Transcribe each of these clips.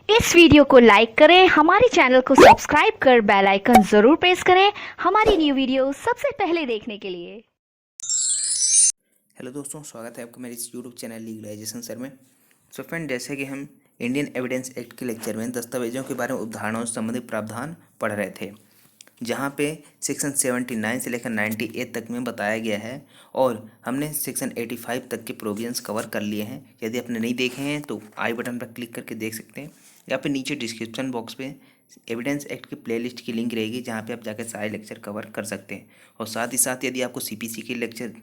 इस वीडियो को लाइक करें, हमारे चैनल को सब्सक्राइब कर बेल आइकन जरूर प्रेस करें हमारी न्यू वीडियो सबसे पहले देखने के लिए। हेलो दोस्तों, स्वागत है आपका मेरे इस यूट्यूब चैनल लीगलाइजेशन सर में। सो फ्रेंड, जैसे कि हम इंडियन एविडेंस एक्ट के लेक्चर में दस्तावेजों के बारे में उदाहरणों से संबंधित प्रावधान पढ़ रहे थे, जहाँ पे सेक्शन 79 से लेकर 98 तक में बताया गया है और हमने सेक्शन 85 तक के प्रोविजंस कवर कर लिए हैं। यदि आपने नहीं देखे हैं तो आई बटन पर क्लिक करके देख सकते हैं, या फिर नीचे डिस्क्रिप्शन बॉक्स पे एविडेंस एक्ट की प्लेलिस्ट की लिंक रहेगी, जहाँ पे आप जाकर सारे लेक्चर कवर कर सकते हैं। और साथ ही साथ यदि आपको सीपीसी के लेक्चर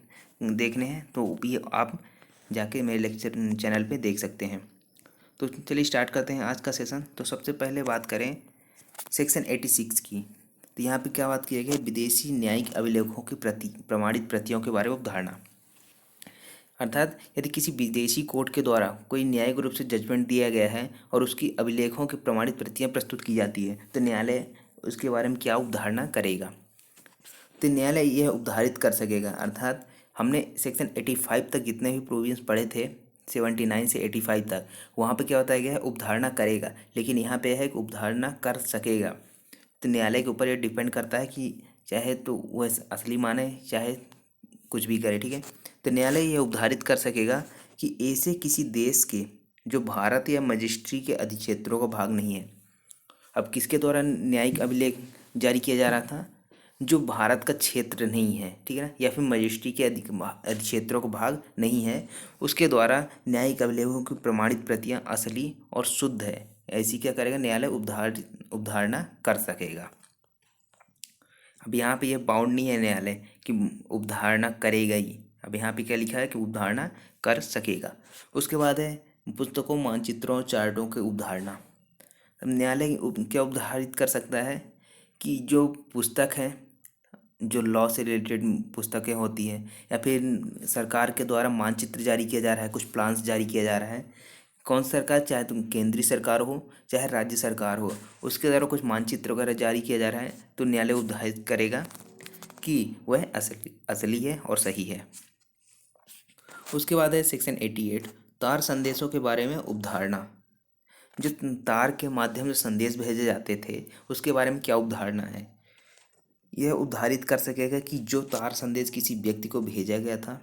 देखने हैं तो भी आप जाके मेरे लेक्चर चैनल पे देख सकते हैं। तो चलिए स्टार्ट करते हैं आज का सेशन। तो सबसे पहले बात करें सेक्शन 86 की। तो यहाँ पे क्या बात की गई है, विदेशी न्यायिक अभिलेखों की प्रमाणित प्रतियों के बारे में अवधारणा। अर्थात यदि किसी विदेशी कोर्ट के द्वारा कोई न्यायिक रूप से जजमेंट दिया गया है और उसकी अभिलेखों की प्रमाणित प्रतियां प्रस्तुत की जाती है, तो न्यायालय उसके बारे में क्या अवधारणा करेगा। तो न्यायालय यह उद्धारित कर सकेगा। अर्थात हमने सेक्शन 85 तक जितने भी प्रोविजंस पढ़े थे, 79 से 85 तक, वहाँ पे क्या बताया गया है, उपधारणा करेगा, लेकिन यहाँ पे है कि उपधारणा कर सकेगा। तो न्यायालय के ऊपर ये डिपेंड करता है कि चाहे तो वह असली माने, चाहे कुछ भी करे, ठीक है। तो न्यायालय यह उपधारित कर सकेगा कि ऐसे किसी देश के जो भारत या मजिस्ट्री के अधिक्षेत्रों का भाग नहीं है। अब किसके द्वारा न्यायिक अभिलेख जारी किया जा रहा था, जो भारत का क्षेत्र नहीं है, ठीक है ना, या फिर मजिस्ट्री के अधिक्षेत्रों का भाग नहीं है, उसके द्वारा न्यायिक अभिलेखों की प्रमाणित प्रतियां असली और शुद्ध है, ऐसी क्या करेगा न्यायालय उपधारणा कर सकेगा। अब यहाँ पे ये बाउंड नहीं है न्यायालय कि उपधारणा करेगा ही। अब यहाँ पे क्या लिखा है कि उपधारणा कर सकेगा। उसके बाद है पुस्तकों, मानचित्रों और चार्टों के उपधारणा। अब न्यायालय क्या उपधारित कर सकता है कि जो पुस्तक है, जो लॉ से रिलेटेड पुस्तकें होती हैं, या फिर सरकार के द्वारा मानचित्र जारी किया जा रहा है, कुछ प्लान्स जारी किया जा रहा है, कौन सी सरकार, चाहे तुम केंद्रीय सरकार हो चाहे राज्य सरकार हो, उसके द्वारा कुछ मानचित्र वगैरह जारी किया जा रहा है, तो न्यायालय उद्धारित करेगा कि वह असली असली है और सही है। उसके बाद है सेक्शन 88, तार संदेशों के बारे में उपधारणा। जो तार के माध्यम से संदेश भेजे जाते थे, उसके बारे में क्या उपधारणा है। यह उद्धारित कर सकेगा कि जो तार संदेश किसी व्यक्ति को भेजा गया था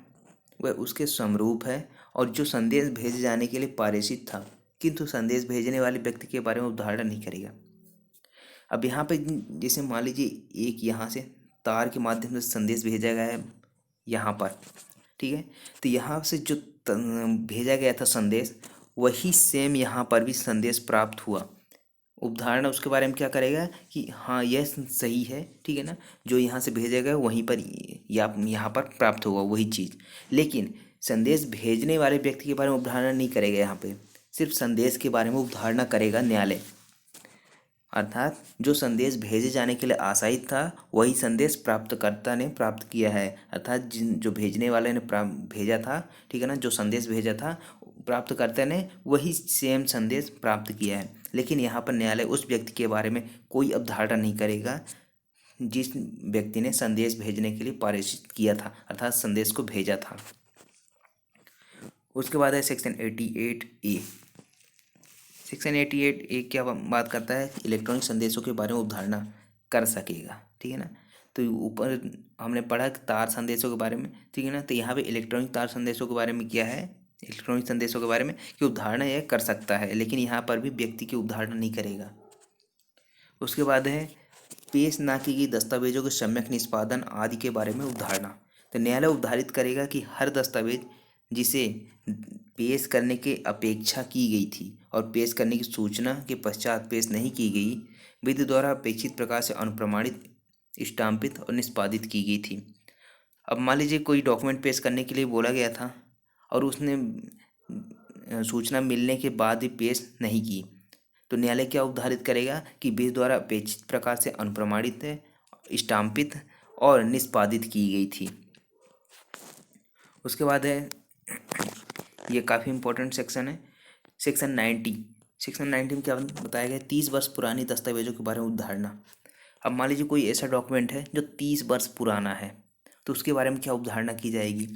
वह उसके समरूप है, और जो संदेश भेजे जाने के लिए पारेषित था, किंतु संदेश भेजने वाले व्यक्ति के बारे में उद्धारण नहीं करेगा। अब यहाँ पे जैसे मान लीजिए एक यहाँ से तार के माध्यम से संदेश भेजा गया है यहाँ पर, ठीक है, तो यहाँ से जो भेजा गया था संदेश, वही सेम यहाँ पर भी संदेश प्राप्त हुआ। उपधारणा उसके बारे में क्या करेगा कि हाँ यह सही है, ठीक है ना, जो यहाँ से भेजा गया वहीं पर या यहाँ पर प्राप्त होगा वही चीज़। लेकिन संदेश भेजने वाले व्यक्ति के बारे में उपधारणा नहीं करेगा, यहाँ पे सिर्फ संदेश के बारे में उपधारणा करेगा न्यायालय। अर्थात जो संदेश भेजे जाने के लिए आशायित था वही संदेश प्राप्तकर्ता ने प्राप्त किया है। अर्थात जिन जो भेजने वाले ने भेजा था, ठीक है ना, जो संदेश भेजा था प्राप्तकर्ता ने वही सेम संदेश प्राप्त किया है। लेकिन यहाँ पर न्यायालय उस व्यक्ति के बारे में कोई अवधारणा नहीं करेगा जिस व्यक्ति ने संदेश भेजने के लिए पारित किया था, अर्थात संदेश को भेजा था। उसके बाद है सेक्शन 88A। सेक्शन 88A क्या बात करता है, इलेक्ट्रॉनिक संदेशों के बारे में अवधारणा कर सकेगा, ठीक है ना। तो ऊपर हमने पढ़ा कि तार संदेशों के बारे में, ठीक है ना, तो यहाँ पे इलेक्ट्रॉनिक तार संदेशों के बारे में क्या है, इलेक्ट्रॉनिक संदेशों के बारे में कि अवधारणा यह कर सकता है, लेकिन यहाँ पर भी व्यक्ति की अवधारणा नहीं करेगा। उसके बाद है पेश ना की गई दस्तावेजों के सम्यक निष्पादन आदि के बारे में अवधारणा। तो न्यायालय उद्धारित करेगा कि हर दस्तावेज जिसे पेश करने की अपेक्षा की गई थी और पेश करने की सूचना के पश्चात पेश नहीं की गई, विधि द्वारा अपेक्षित प्रकार से अनुप्रमाणित, स्टाम्पित और निष्पादित की गई थी। अब मान लीजिए कोई डॉक्यूमेंट पेश करने के लिए बोला गया था और उसने सूचना मिलने के बाद भी पेश नहीं की, तो न्यायालय क्या उद्धारित करेगा कि विधि द्वारा अपेक्षित प्रकार से अनुप्रमाणित, स्टाम्पित और निष्पादित की गई थी। उसके बाद है ये काफ़ी इंपॉर्टेंट सेक्शन है, सेक्शन 90। सेक्शन 90 में क्या बताया गया, 30 वर्ष पुरानी दस्तावेजों के बारे में उदाहरणा। अब मान लीजिए कोई ऐसा डॉक्यूमेंट है जो 30 वर्ष पुराना है, तो उसके बारे में क्या अवधारणा की जाएगी।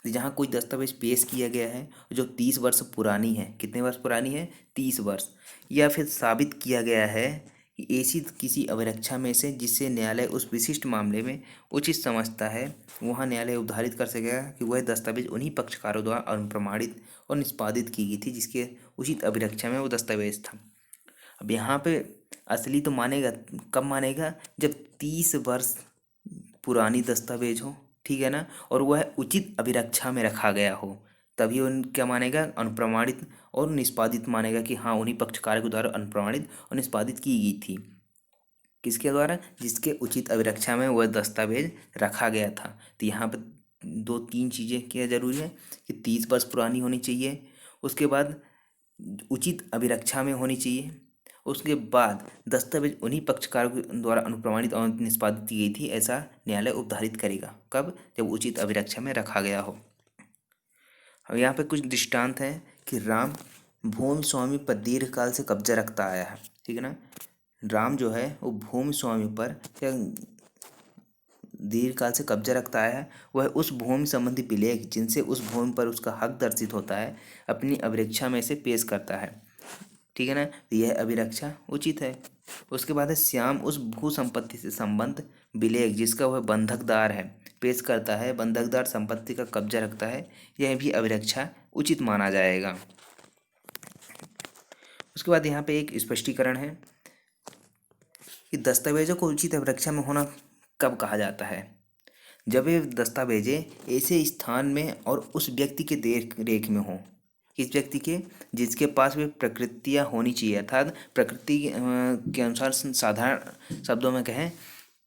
जहाँ कोई दस्तावेज पेश किया गया है जो 30 वर्ष पुरानी है, कितने वर्ष पुरानी है, 30 वर्ष, या फिर साबित किया गया है कि ऐसी किसी अभिरक्षा में से जिससे न्यायालय उस विशिष्ट मामले में उचित समझता है, वहाँ न्यायालय उद्धारित कर सकेगा कि वह दस्तावेज उन्हीं पक्षकारों द्वारा अनुप्रमाणित और निष्पादित की गई थी जिसके उचित अभिरक्षा में वो दस्तावेज था। अब यहाँ पे असली तो मानेगा, कब मानेगा, जब 30 वर्ष पुरानी दस्तावेज हो, ठीक है ना, और वह उचित अभिरक्षा में रखा गया हो, तभी उन क्या मानेगा, अनुप्रमाणित और निष्पादित मानेगा कि हाँ उन्हीं पक्षकार के द्वारा अनुप्रमाणित और निष्पादित की गई थी। किसके द्वारा, जिसके उचित अभिरक्षा में वह दस्तावेज रखा गया था। तो यहाँ पर 2-3 चीज़ें क्या जरूरी है कि 30 वर्ष पुरानी होनी चाहिए, उसके बाद उचित अभिरक्षा में होनी चाहिए, उसके बाद दस्तावेज उन्हीं पक्षकारों के द्वारा अनुप्रमाणित और निष्पादित की गई थी, ऐसा न्यायालय उद्धारित करेगा। कब, जब उचित अभिरक्षा में रखा गया हो। अब यहाँ पे कुछ दृष्टांत हैं कि राम भूमि स्वामी पर दीर्घकाल से कब्जा रखता आया है, ठीक है ना। राम जो है वो भूमि स्वामी पर क्या दीर्घकाल से कब्जा रखता आया है, वह उस भूमि संबंधी विलेख जिनसे उस भूमि पर उसका हक दर्शित होता है अपनी अभिरक्षा में से पेश करता है, ठीक है ना। तो यह अभिरक्षा उचित है। उसके बाद है श्याम उस भू संपत्ति से संबंध विलेख जिसका वह बंधकदार है पेश करता है, बंधकदार संपत्ति का कब्जा रखता है, यह भी अभिरक्षा उचित माना जाएगा। उसके बाद यहाँ पे एक स्पष्टीकरण है कि दस्तावेजों को उचित अभिरक्षा में होना कब कहा जाता है, जब ये दस्तावेजें ऐसे स्थान में और उस व्यक्ति के देख रेख में हों, किस व्यक्ति के, जिसके पास वे प्रकृतियाँ होनी चाहिए, अर्थात प्रकृति के अनुसार साधारण शब्दों में कहें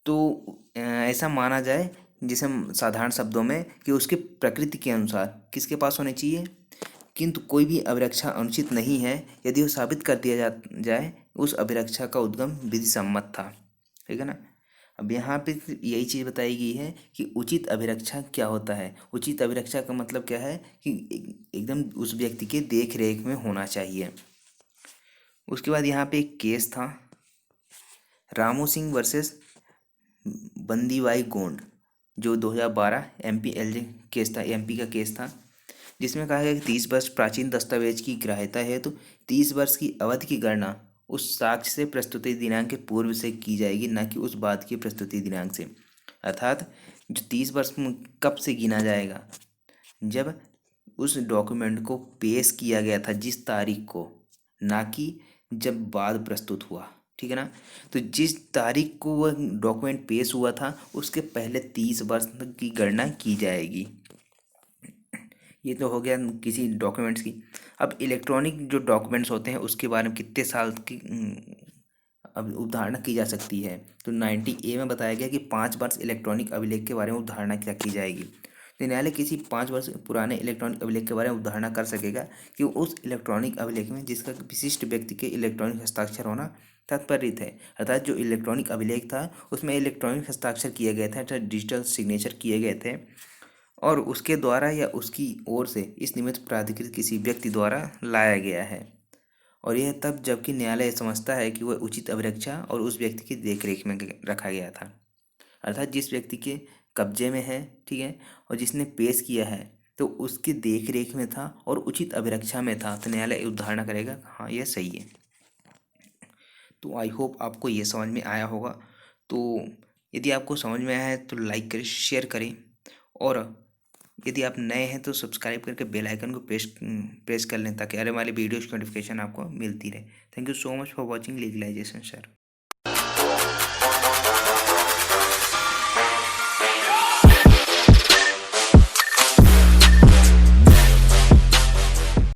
तो ऐसा माना जाए, जिसे हम साधारण शब्दों में कि उसके प्रकृति के अनुसार किसके पास होने चाहिए, किंतु कोई भी अभिरक्षा अनुचित नहीं है यदि वो साबित कर दिया जाए उस अभिरक्षा का उद्गम विधि सम्मत था, ठीक है ना। अब यहाँ पे यही चीज़ बताई गई है कि उचित अभिरक्षा क्या होता है। उचित अभिरक्षा का मतलब क्या है कि एकदम उस व्यक्ति के देख रेख में होना चाहिए। उसके बाद यहाँ पे एक केस था, रामू सिंह वर्सेस बंदीबाई गोंड, जो 2012 MPLJ केस था, MP का केस था, जिसमें कहा गया कि 30 वर्ष प्राचीन दस्तावेज की ग्राह्यता है तो 30 वर्ष की अवधि की गणना उस साक्ष्य से प्रस्तुति दिनांक के पूर्व से की जाएगी, न कि उस बाद की प्रस्तुति दिनांक से। अर्थात जो 30 वर्ष कब से गिना जाएगा, जब उस डॉक्यूमेंट को पेश किया गया था जिस तारीख को, ना कि जब बाद प्रस्तुत हुआ, ठीक है ना। तो जिस तारीख को वह डॉक्यूमेंट पेश हुआ था उसके पहले 30 वर्ष तक की गणना की जाएगी। ये तो हो गया किसी डॉक्यूमेंट्स की। अब इलेक्ट्रॉनिक जो डॉक्यूमेंट्स होते हैं उसके बारे में कितने साल की अब अवधारणा की जा सकती है, तो 90A में बताया गया कि 5 वर्ष इलेक्ट्रॉनिक अभिलेख के बारे में अवधारणा क्या की जाएगी। तो न्यायालय किसी 5 वर्ष पुराने इलेक्ट्रॉनिक अभिलेख के बारे में अवधारणा कर सकेगा कि उस इलेक्ट्रॉनिक अभिलेख में जिसका विशिष्ट व्यक्ति के इलेक्ट्रॉनिक हस्ताक्षर होना तात्पर्य है, अर्थात जो इलेक्ट्रॉनिक अभिलेख था उसमें इलेक्ट्रॉनिक हस्ताक्षर किए गए थे, अर्थात डिजिटल सिग्नेचर किए गए थे, और उसके द्वारा या उसकी ओर से इस निमित्त प्राधिकृत किसी व्यक्ति द्वारा लाया गया है। और यह तब जबकि न्यायालय समझता है कि वह उचित अभिरक्षा और उस व्यक्ति की देखरेख में रखा गया था, अर्थात जिस व्यक्ति के कब्जे में है, ठीक है, और जिसने पेश किया है तो उसकी देखरेख में था और उचित अभिरक्षा में था, तो न्यायालय उद्धारणा करेगा हाँ यह सही है। तो आई होप आपको ये समझ में आया होगा। तो यदि आपको समझ में आया है तो लाइक करें, शेयर करें, और यदि आप नए हैं तो सब्सक्राइब करके बेल आइकन को प्रेस कर लें ताकि आने वाले वीडियोज़ की नोटिफिकेशन आपको मिलती रहे। Thank you so much for watching legalisation sir.